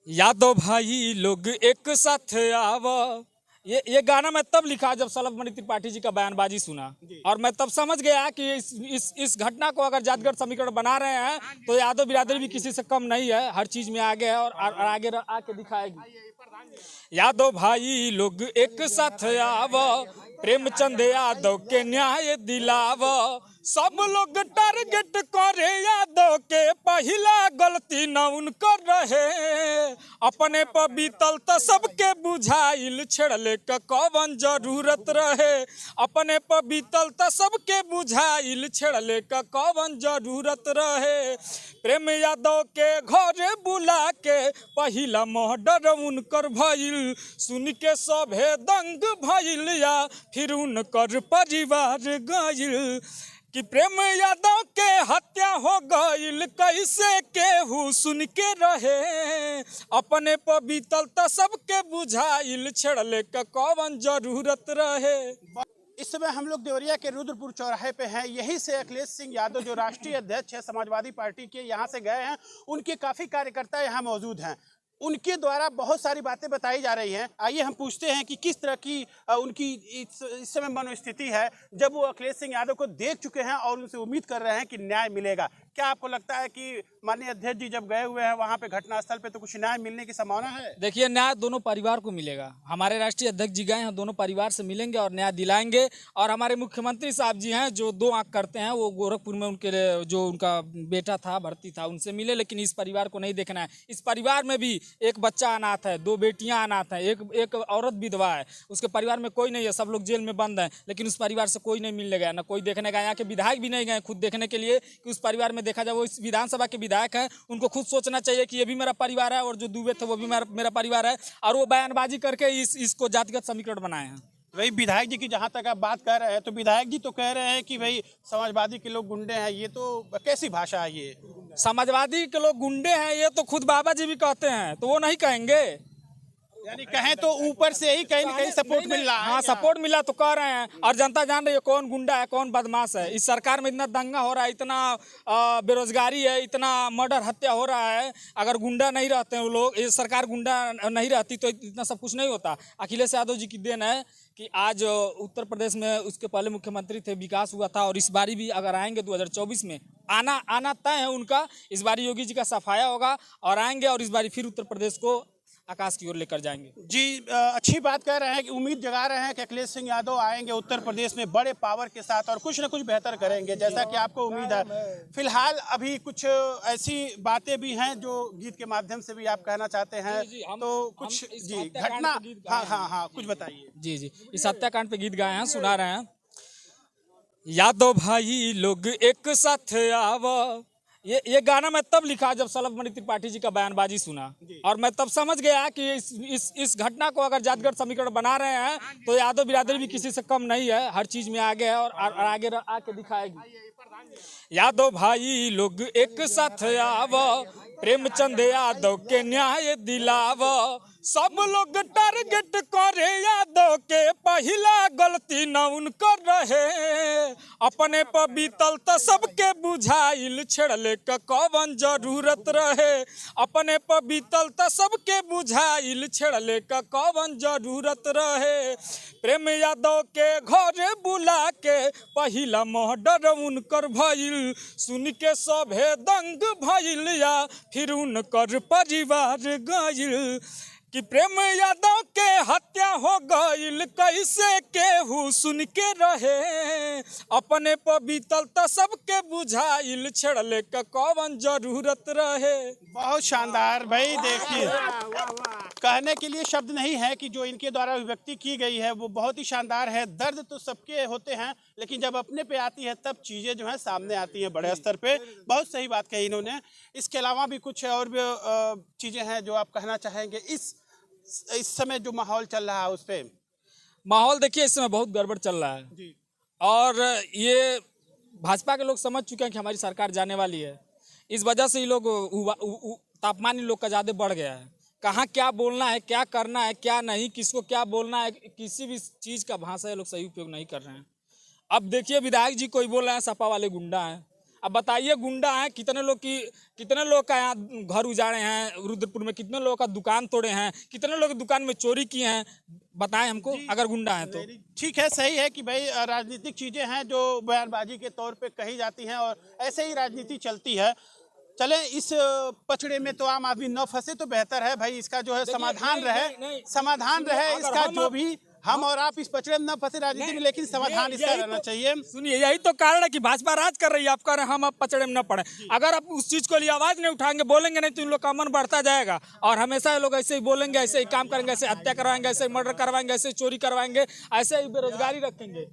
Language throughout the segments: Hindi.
यादव भाई लोग एक साथ आव। ये गाना मैं तब लिखा जब शलभ मणि त्रिपाठी जी का बयानबाजी सुना और मैं तब समझ गया कि इस घटना को अगर जातिगत समीकरण बना रहे हैं तो यादव बिरादरी भी किसी से कम नहीं है, हर चीज में आगे है और आगे आके दिखाएगी। यादव भाई लोग एक साथ आव, प्रेमचंद यादव के न्याय दिलाव। सब लोग टारगेट करे यादव के, पहला गलती न उनकर रहे। अपने पर बीतल तो सबके बुझाइल, छेड़ले का कौन जरूरत रहे। अपने पर बीतल तो सबके बुझाइल, छेड़ले का कौन जरूरत रहे। प्रेम यादव के घरे बुला के पहला मर्डर उनकर भइल, सुन के सभे दंग भइल या फिर उनकर परिवार गइल। कि प्रेम यादव के हत्या हो गइल, कैसे केहू सुन के रहे। अपने पर बीतल तो सबके बुझाइल, छेड़ले का कौन जरूरत रहे। इस समय हम लोग देवरिया के रुद्रपुर चौराहे पे हैं। यहीं से अखिलेश सिंह यादव जो राष्ट्रीय अध्यक्ष है समाजवादी पार्टी के, यहाँ से गए हैं। उनके काफ़ी कार्यकर्ता यहाँ मौजूद हैं। उनके द्वारा बहुत सारी बातें बताई जा रही हैं। आइए हम पूछते हैं कि किस तरह की उनकी इस समय मनोस्थिति है जब वो अखिलेश सिंह यादव को देख चुके हैं और उनसे उम्मीद कर रहे हैं कि न्याय मिलेगा। क्या आपको लगता है कि माननीय अध्यक्ष जी जब गए हुए हैं वहाँ पे घटनास्थल पे, तो कुछ न्याय मिलने की संभावना है? देखिए, न्याय दोनों परिवार को मिलेगा। हमारे राष्ट्रीय अध्यक्ष जी गए हैं, दोनों परिवार से मिलेंगे और न्याय दिलाएंगे। और हमारे मुख्यमंत्री साहब जी हैं जो 2 आंख करते हैं, वो गोरखपुर में उनके जो उनका बेटा था भर्ती था उनसे मिले, लेकिन इस परिवार को नहीं देखना है। इस परिवार में भी एक बच्चा अनाथ है, 2 बेटियां अनाथ हैं, एक औरत विधवा है, उसके परिवार में कोई नहीं है, सब लोग जेल में बंद हैं, लेकिन उस परिवार से कोई नहीं मिलने गया, ना कोई देखने गया। यहाँ के विधायक भी नहीं गए खुद देखने के लिए कि उस परिवार में देखा जाए। वो इस विधानसभा के विधायक हैं, उनको खुद सोचना चाहिए कि ये भी मेरा परिवार है और जो दुबे थे वो भी मेरा परिवार है, और वो बयानबाजी करके इसको जातिगत समीकरण बनाए हैं। वही विधायक जी की जहाँ तक आप बात कर रहे हैं, तो विधायक जी तो कह रहे हैं कि भाई समाजवादी के लोग गुंडे हैं। ये तो कैसी भाषा है ये? समाजवादी के लोग गुंडे हैं ये तो खुद बाबा जी भी कहते हैं, तो वो नहीं कहेंगे? यानी कहें तो ऊपर से ही कहीं न कहीं सपोर्ट मिल रहा है। हाँ, सपोर्ट मिला तो कह रहे हैं, और जनता जान रही है कौन गुंडा है कौन बदमाश है। इस सरकार में इतना दंगा हो रहा है, इतना बेरोजगारी है, इतना मर्डर हत्या हो रहा है। अगर गुंडा नहीं रहते हैं वो लोग, ये सरकार गुंडा नहीं रहती तो इतना सब कुछ नहीं होता। अखिलेश यादव जी की देन है कि आज उत्तर प्रदेश में उसके पहले मुख्यमंत्री थे, विकास हुआ था, और इस बारी भी अगर आएंगे 2024 में आना तय है उनका। इस बारी योगी जी का सफाया होगा और आएंगे, और इस बारी फिर उत्तर प्रदेश को आकाश की ओर लेकर जाएंगे। जी, अच्छी बात कह रहे हैं कि उम्मीद जगा रहे हैं कि अखिलेश सिंह यादव आएंगे उत्तर प्रदेश में बड़े पावर के साथ और कुछ न कुछ बेहतर करेंगे, जैसा कि आपको उम्मीद है। फिलहाल अभी कुछ ऐसी बातें भी हैं जो गीत के माध्यम से भी आप कहना चाहते हैं। तो कुछ जी घटना, हाँ कुछ बताइए। जी, इस हत्याकांड पे गीत गाए हैं, सुना रहे हैं। यादव भाई लोग एक साथ आव। ये गाना मैं तब लिखा जब शलभ मणि त्रिपाठी जी का बयानबाजी सुना और मैं तब समझ गया कि इस घटना को अगर जातिगत समीकरण बना रहे हैं तो यादव बिरादरी भी किसी से कम नहीं है, हर चीज में आगे है और आगे आके दिखाएगी। यादव भाई लोग एक साथ आव, प्रेमचंद यादव के न्याय दिलाव। सब लोग टारगेट करे यादव के, पहला गलती न उनकर रहे। अपने पर बीतल तो सबके बुझाइल, छेड़ले का कौन जरूरत रहे। अपने पर बीतल तो सबके बुझाइल, छेड़ले का कौन जरूरत रहे। प्रेम यादव के घरे बुला के पहला मर्डर उनकर भइल, सुन के सभे दंग भइल या फिर उनकर परिवार गइल। कि प्रेम यादव के हत्या हो गइल, कैसे केहू सुन के रहे। अपने पर बीतल तो सबके बुझाइल, छेड़ले का कौन जरूरत रहे। बहुत शानदार भाई, देखिए कहने के लिए शब्द नहीं है कि जो इनके द्वारा अभिव्यक्ति की गई है वो बहुत ही शानदार है। दर्द तो सबके होते हैं, लेकिन जब अपने पे आती है तब चीज़ें जो है सामने आती हैं बड़े स्तर पे। बहुत सही बात कही इन्होंने। इसके अलावा भी कुछ और भी चीज़ें हैं जो आप कहना चाहेंगे इस समय जो माहौल चल रहा है उस पर? माहौल देखिए इस समय बहुत गड़बड़ चल रहा है जी। और ये भाजपा के लोग समझ चुके हैं कि हमारी सरकार जाने वाली है। इस वजह से ये लोग तापमान इन लोग का ज़्यादा बढ़ गया है। कहाँ क्या बोलना है, क्या करना है, क्या नहीं, किसको क्या बोलना है, किसी भी चीज़ का भाषा ये लोग सही उपयोग नहीं कर रहे हैं। अब देखिए विधायक जी कोई बोल रहे हैं सपा वाले गुंडा हैं, अब बताइए गुंडा हैं कितने लोग का यहाँ घर उजाड़े हैं रुद्रपुर में, कितने लोगों का दुकान तोड़े हैं, कितने लोग दुकान में चोरी किए हैं, बताएं हमको अगर गुंडा हैं तो। ठीक है, सही है कि भाई राजनीतिक चीजें हैं जो बयानबाजी के तौर पे कही जाती हैं और ऐसे ही राजनीति चलती है। चले इस पचड़े में तो आम आदमी न फंसे तो बेहतर है भाई, इसका जो है समाधान रहे इसका, जो भी हम और आप इस पचड़े में न फंसे राजनीति में, लेकिन समाधान इसका रहना चाहिए। सुनिए, यही तो कारण है कि भाजपा राज कर रही है, आप कह रहे हैं हम अब पचड़े में न पड़े। अगर आप उस चीज को लिए आवाज नहीं उठाएंगे, बोलेंगे नहीं, तो इन लोग का मन बढ़ता जाएगा और हमेशा लोग ऐसे ही बोलेंगे, ऐसे ही काम करेंगे, ऐसे हत्या करवाएंगे, ऐसे ही मर्डर करवाएंगे, ऐसे ही चोरी करवाएंगे, ऐसे ही बेरोजगारी रखेंगे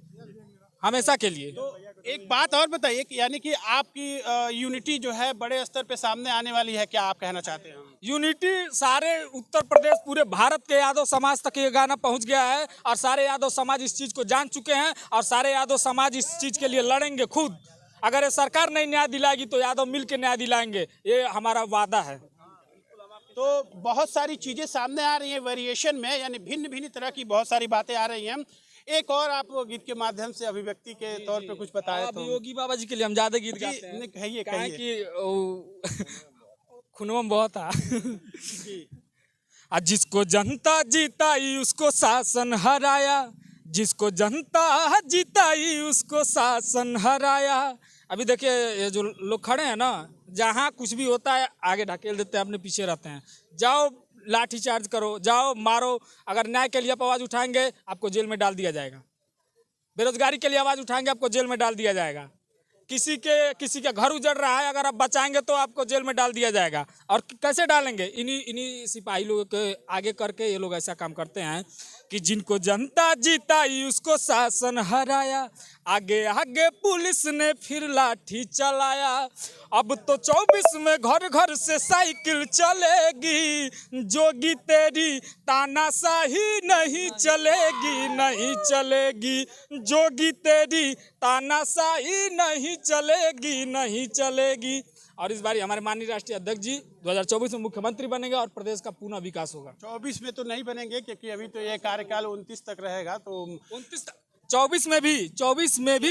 हमेशा के लिए। तो एक बात और बताइए कि यानी कि आपकी यूनिटी जो है बड़े स्तर पे सामने आने वाली है, क्या आप कहना चाहते हैं? यूनिटी सारे उत्तर प्रदेश, पूरे भारत के यादव समाज तक ये गाना पहुंच गया है और सारे यादव समाज इस चीज को जान चुके हैं और सारे यादव समाज इस चीज के लिए लड़ेंगे खुद। अगर ये सरकार नहीं न्याय दिलाएगी तो यादव मिल के न्याय दिलाएंगे, ये हमारा वादा है। तो बहुत सारी चीजें सामने आ रही हैं वेरिएशन में, यानी भिन्न भिन्न तरह की बहुत सारी बातें आ रही हैं। एक और आप गीत के माध्यम से अभिव्यक्ति के तौर पे कुछ बताएं तो। योगी बाबा जी के लिए हम ज्यादा गीत गाते हैं। कहिए कि खुनवम बहुत आ जिसको जनता जीताई उसको शासन हराया, जिसको जनता जीताई उसको शासन हराया। अभी देखिए ये जो लोग खड़े हैं ना, जहाँ कुछ भी होता है आगे ढकेल देते हैं, अपने पीछे रहते हैं। जाओ लाठी चार्ज करो, जाओ मारो, अगर न्याय के लिए आप आवाज उठाएंगे आपको जेल में डाल दिया जाएगा। बेरोजगारी के लिए आवाज उठाएंगे आपको जेल में डाल दिया जाएगा। किसी के घर उजड़ रहा है, अगर आप बचाएंगे तो आपको जेल में डाल दिया जाएगा। और कैसे डालेंगे? इन्हीं सिपाही लोगों के आगे करके ये लोग ऐसा काम करते हैं कि जिनको जनता जीताई उसको शासन हराया, आगे आगे पुलिस ने फिर लाठी चलाया। अब तो 24 में घर घर से साइकिल चलेगी, जोगी तेरी तानाशाही नहीं चलेगी, नहीं चलेगी, जोगी तेरी तानाशाही नहीं चलेगी, नहीं चलेगी। और इस बार हमारे माननीय राष्ट्रीय अध्यक्ष जी 2024 में मुख्यमंत्री बनेंगे और प्रदेश का पूर्ण विकास होगा। 24 में तो नहीं बनेंगे क्योंकि अभी तो ये कार्यकाल 29 तक रहेगा, तो 24 में भी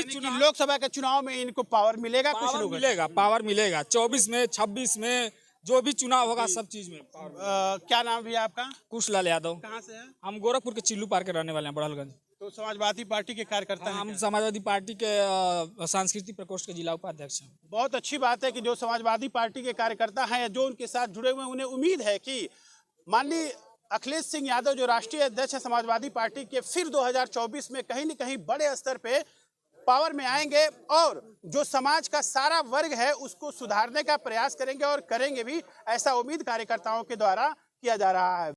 चुनाव, लोकसभा के चुनाव में इनको पावर मिलेगा, कुछ लोग मिलेगा, पावर मिलेगा। 24 में, 26 में जो भी चुनाव होगा सब चीज में पावर। क्या नाम भी आपका? कुशलाल यादव। कहाँ से हैं? हम गोरखपुर के चिल्लू पार के रहने वाले हैं, बड़हलगंज। तो समाजवादी पार्टी के कार्यकर्ता हैं? हम समाजवादी पार्टी के सांस्कृतिक प्रकोष्ठ के जिला उपाध्यक्ष हैं। बहुत अच्छी बात है कि जो समाजवादी पार्टी के कार्यकर्ता हैं, जो उनके साथ जुड़े हुए हैं, उन्हें उम्मीद है कि माननीय अखिलेश सिंह यादव जो राष्ट्रीय अध्यक्ष है समाजवादी पार्टी के, फिर 2024 में कहीं न कहीं बड़े स्तर पे पावर में आएंगे और जो समाज का सारा वर्ग है उसको सुधारने का प्रयास करेंगे और करेंगे भी, ऐसा उम्मीद कार्यकर्ताओं के द्वारा किया जा रहा है।